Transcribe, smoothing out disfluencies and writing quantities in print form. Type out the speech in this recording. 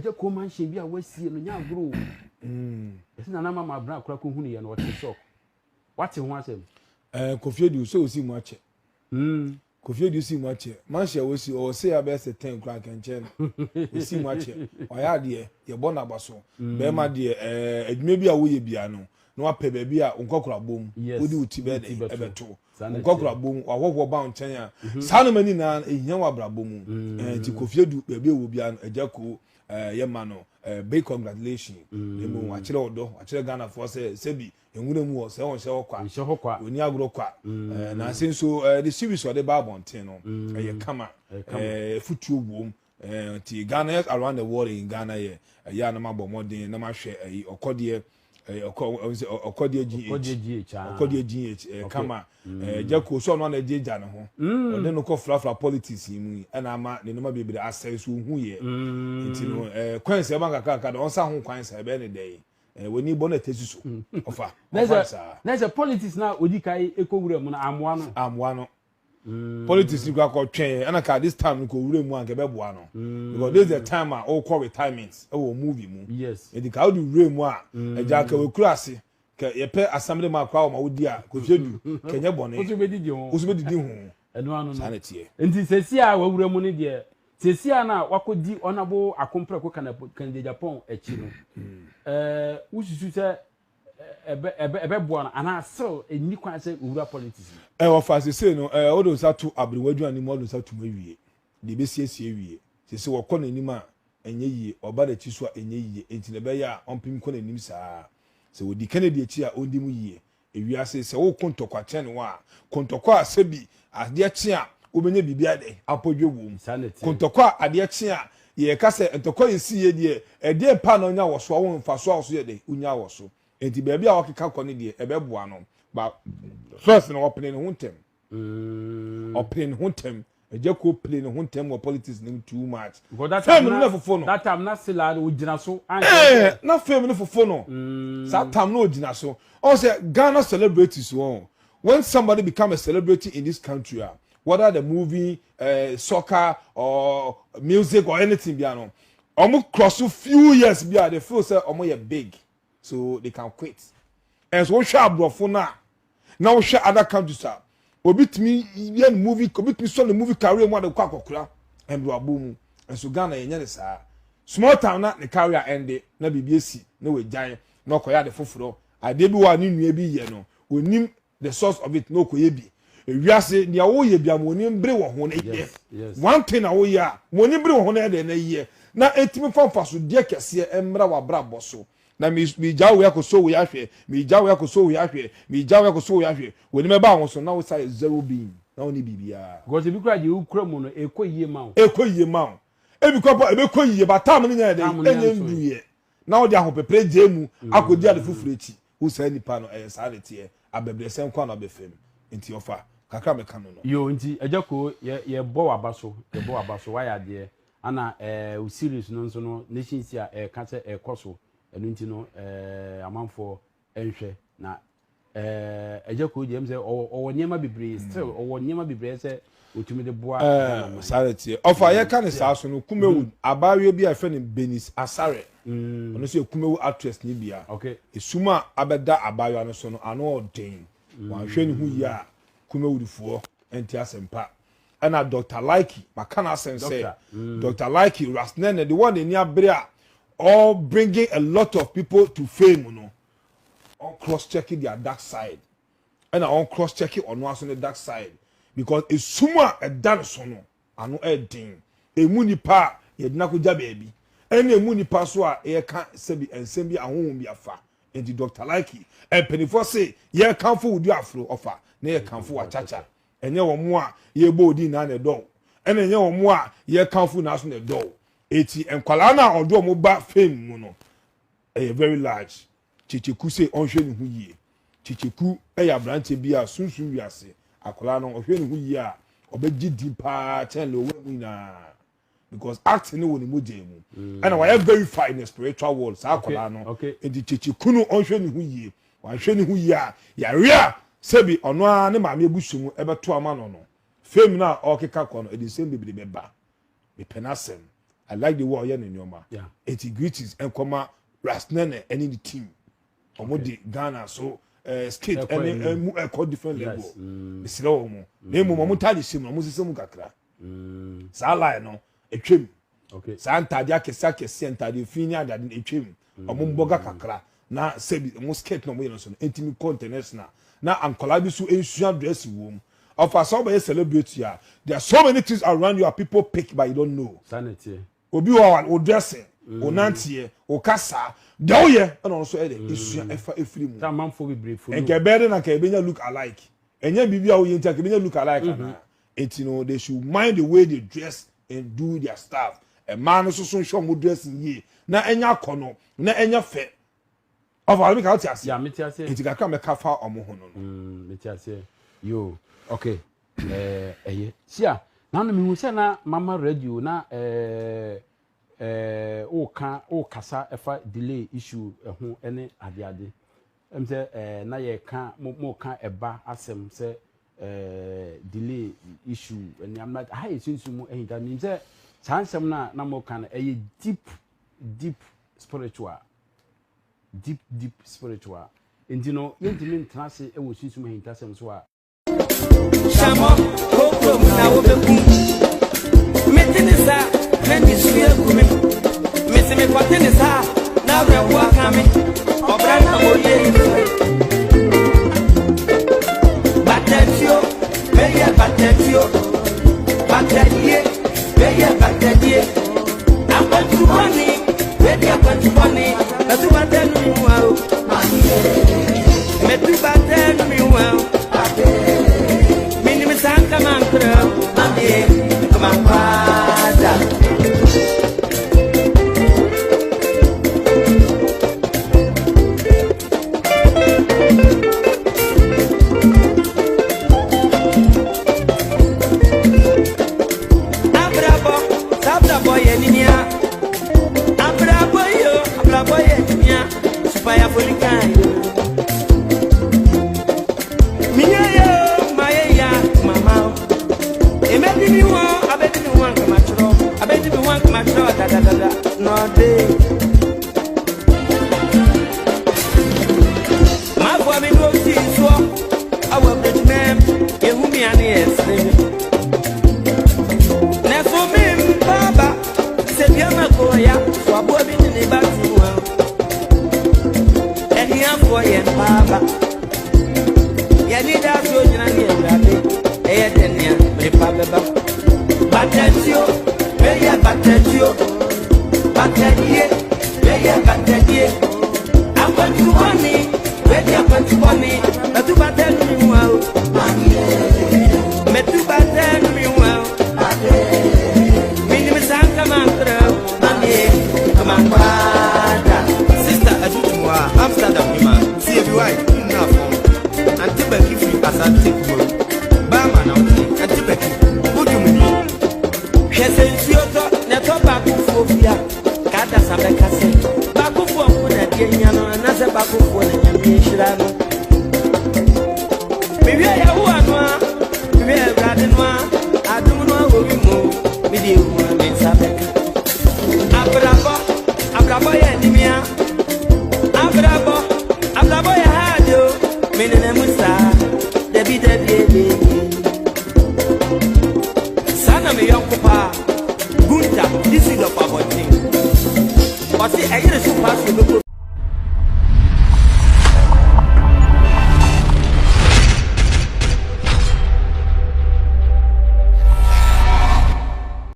Agya Koman she bi a wasie no nya agro esi na na mama bra akura ko hunu ye no what so what ho asem Kofi Edu so osi mu ache Kofi Edu si mu ache man she osi o say abese 10 kra kenche osi mu ache oya de ye bo na baso be ma de adwuma bi a wo ye bia no na wa pe ba bi a nkokora bom odi uti be de ebeto nkokora bom wa hwohwo ba nchen a sa no mani na ehia wa bra bom ti Kofi Edu be wo bia no Agya ko ye ma no big congratulations emu wa kire odo wa kire Ghana for say sebi enwure mu o se won hye hokwa oni agro kwa na senso the series of the Babonten no ye kama futu wom ti Ghana around the world in Ghana ye ya na mabọ modern na ma hwe okodie okodie GH kama Agya ko so no na jeja ne ho ode no ko frafra politics mu na ama ne no ma bebere asase hu ye nti no kwanse banka kaka don sa ho kwanse be ne dey woni bona tesuso ofa there's a politics na odikai ekowure mu na amwa no politics ni kwa twen ana ka this time ko wure mu anke be boa no because this is the time a all call retirements e wo movie mu yes e di ka odi wure mu a Agya ka we kurase ka ye pe assembly ma kwa ma wodi a Kofi Edu kenye bone osubedidi ho eno anu no nti sesi a wawure mu ne de sesi a na wakodi onabo akompre ko kana Agyapong echi no ususu se ebe boa na ana so eni kwan se owura politics wo fa se no odo sa to abrewadu ani mo odo sa to mawie de be siesie wie se wo kọ nanim a enye yie oba da chi so a enye yie enti ne be ya ompim kọ nanim saa se wo di Kennedy echi a ondi mu yie ewiase se wo kontokwa chen wa kontokwa asebi ade echi a obenye bibia de apodwe wom kontokwa ade echi a ye ka se entokwa yesi ye de ede pa na onya wo so wo mfa so ye de unya wo so enti baabi a wakeka kọ ne de ebeboa no ba first no opening huntem opening huntem Agya ko play no huntem wo politics nim too much that time na sila o gina so na fame no fofo no that time no o gina so o say Ghana celebrities won when somebody become a celebrity in this country whether the movie soccer or music or anything bia no omo cross a few years bia they feel say omo ye big so they can quit and so sha abrofo na now share other countries obitimi yen movie obitimi so the movie career mo adekwa akokura and do abom and so Ghana yenye ne saa small town na the career end na bibiesi na we gyan na okoya de foforo ade bi wa ni nua bi ye no onim the source of it no koye bi ewiase dia wo ye bia mo ni mbre wo ho na ye one thing na wo ya mo ni mbre wo ho na de na ye na etimi fanfa so de kese emra wa bra boso na mi jawo yakoso we ahwe mi jawo yakoso we ahwe mi jawo yakoso we ahwe woni me ba won so na wo say zero being na woni bibia because bi kura je ukura mu no ekoyie ma o ebi kopo ebe koyie ba tam ni nya de enye nduye na wo de ahopepre je mu akodi ade fufure chi wo say nipa no sanity abebre sen kwa na befem enti ofa kakra me kanu no yo enti Agya ko ye bo wabaso wa ya de ana o series no nso no nation sia ka se ekoso enu nti no amanfo enhwe na Agya ko je mse o nyema bibre still o nyema bibre se otumi de boa sanity ofa ye kan sa so no kumewu abawe bi afa ne Benis Asare ono so kumewu actress ni bia okay esuma abeda abawe no so no ano odin wa hwe ni hu yi a kumewudifuo enti asempa ana Dr. Likey makana sense Dr. Likey Rasnene the one in Abria all bringing a lot of people to fame no on cross checking their dark side and on cross checking on one on the dark side because esuma a dance no ano edin emu nipa yedina ko ja baby ene emu nipa so a e ka sebi ensem bi ahonhom bi afa enti Dr. Likey and penifo say ye kan fo wudi afro offer na ye kanfo wa chacha enye wo mo a ye bodi na na do ene enye wo mo a ye kanfo na so na do eti enkwala na odo mo ba fame mu no very large chicheku say onhwe ni hu yie chicheku ya branche bi a sunsun wiase akwala no ohwe ni hu yie a obegidi pa chen lo we na because acting no woni moje mu and why very fine in the spiritual world sa akwala no edi chicheku no onhwe ni hu yie wa hwe ni hu yie a ya ria sebi ono a ne maame ebusumu ebeto ama no no fame na okeka ko no e the same bibiri beba me penasem I like the way in Yoma. Yeah. Integrities and comma Rasnene any the team. Omodi Ghana so skate and a different level. It's slow mo. Name Momutali Sim, Muslim Kakra. Sala no a trim. Okay. Santa Diakesake Santa di Finia that in a trim. Omumboga Kakra. Na sebi musket no way so intimate containers na am collabisu ancient dressing room of a somebody celebrity. There are so many things around you are people pick but you don't know. Sanity. Obi o dressing, o nantie, o kasa, doye, and also issue efri mu. That man for be brief for. And kebede na kebenya look alike. Enya bibia o yenta kebenya look alike na. It you know they should mind the way they dress and do their stuff. A man so show mo dressing ye. Na enya kono, na enya fe. Of all me count as. Yeah, me tia say. It ka me kafa omo ho no. Me tia say. Yo, okay. Sia. Na no me hu say na mama radio na o kasa efa delay issue ho ene ade em say na ye ka mo ka eba asem say delay issue and I'm not high since mu ehida nim say sansem na mo ka na deep spiritual and no yentimi ntrase e wo sinsu mu ehida sem so a Shamo, Koko, now open. Metinisa, Menisha, Missing me for Tenisa, now they're walking. Or Brand Batatio, Beya Batatio, Batatie, Beya Batatie. I'm going to money, Beya money, that's what I know. Metu Batan, meanwhile. Come on, come on, Father. Abrabo, Yenia. Abrabo, Yenia. Supaya Polican. No day. My boy no see so I will bet name you me an yes. Na so me baba se bia makoya so boy bi ni ba tu wa. E hia for ye baba. Ya ni da so nyina ni ewrade. E ye denia me baba ba. Batatio, be ya batatio. Batatie, I'm going to money, ready up to money, but to batten me well. Met to batten me well. Minimum come on, come on, sister, I do to Amsterdam, man. See if you are enough. And Tibet if you as I take Bama now, and Tibet. Who do you mean? She says, you're not back for you. Kada sabeka se bakufu amuna dienya no na se bakufu na nyame shirano bibi ya hu anwa bibi ya brade no adum no obi mu bidi hu na sabeka abrabo ya nimia abrabo ya hado menene musa debi sana me yonkopa gunta this is the power thing. I hear the super